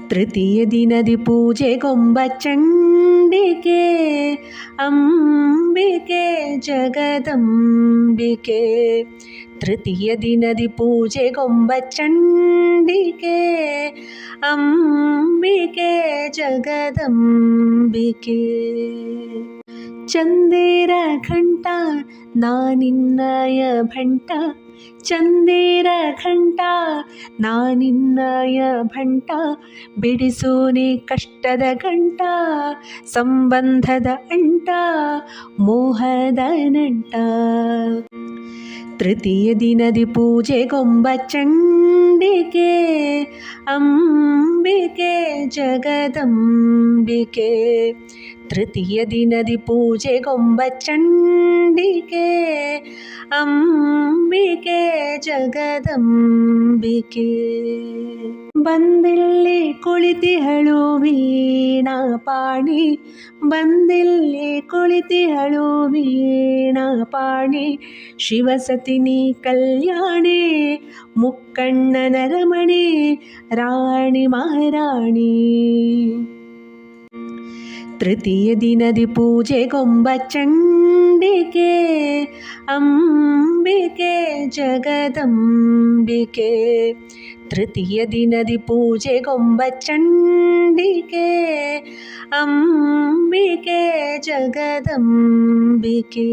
ತೃತೀಯ ದಿನದಿ ಪೂಜೆಗೊಂಬ ಚಂಡಿಕೆ ಅಂಬಿಕೆ ಜಗದಂಬಿಕೆ. ತೃತೀಯ ದಿನದಿ ಪೂಜೆಗೊಂಬ ಚಂಡಿಕೆ ಅಂಬಿಕೆ ಜಗದಂಬಿಕೆ. ಚಂದೇರ ಘಂಟ ನಾನಿನ್ನಯ ಭಂಟ, ಚಂದೇರ ಘಂಟ ನಾನಿನ್ನಯ ಭಂಟ, ಬಿಡಿಸೋನೆ ಕಷ್ಟದ ಗಂಟ ಸಂಬಂಧದ ಅಂಟ ಮೋಹದ ನಂಟ. ತೃತೀಯ ದಿನದಿ ಪೂಜೆಗೊಂಬ ಚಂಡಿಕೆ ಅಂಬಿಕೆ ಜಗದಂಬಿಕೆ. ತೃತೀಯ ದಿನದಿ ಪೂಜೆಗೊಂಬ ಚಂಡಿಕೆ ಅಂಬಿಕೆ ಜಗದಂಬಿಕೆ. ಬಂದಿಲ್ಲಿ ಕುಳಿತಿಹಳು ವೀಣಾ ಪಾಣಿ, ಬಂದಿಲ್ಲಿ ಕುಳಿತಿಹಳು ವೀಣಾ ಪಾಣಿ, ಶಿವಸತಿನಿ ಕಲ್ಯಾಣಿ ಮುಕ್ಕಣ್ಣನ ರಮಣಿ ರಾಣಿ ಮಹಾರಾಣಿ. ತೃತೀಯ ದಿನದಿ ಪೂಜೆಗೊಂಬ ಚಂಡಿಕೆ ಅಂಬಿಕೆ ಜಗದಂಬಿಕೆ. ತೃತೀಯ ದಿನದಿ ಪೂಜೆಗೊಂಬ ಚಂಡಿಕೆ ಅಂಬಿಕೆ ಜಗದಂಬಿಕೆ.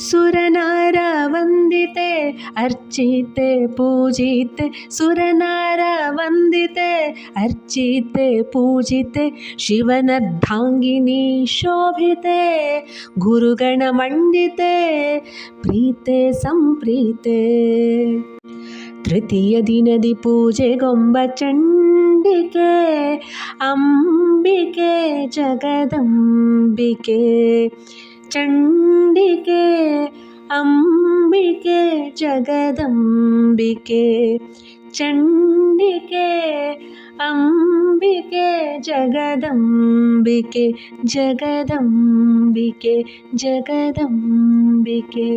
ಸುರನಾರ ವಂದಿತೆ ಅರ್ಚಿತೆ ಪೂಜಿತೆ, ಸುರನಾರ ವಂದಿತೆ ಅರ್ಚಿತೆ ಪೂಜಿತೆ, ಶಿವನರ್ಧಾಂಗಿನಿ ಶೋಭಿತೆ ಗುರುಗಣ ಮಂಡಿತೆ ಪ್ರೀತೆ ಸಂಪ್ರೀತೆ. ತೃತೀಯ ದಿನದಿ ಪೂಜೆಗೊಂಬ ಚಂಡಿಕೆ ಅಂಬಿಕೆ ಜಗದಂಬಿಕೆ. ಚಂಡಿಕೆ ಅಂಬಿಕೆ ಜಗದಂಬಿಕೆ, ಚಂಡಿಕೆ ಅಂಬಿಕೆ ಜಗದಂಬಿಕೆ, ಜಗದಂಬಿಕೆ ಜಗದಂಬಿಕೆ.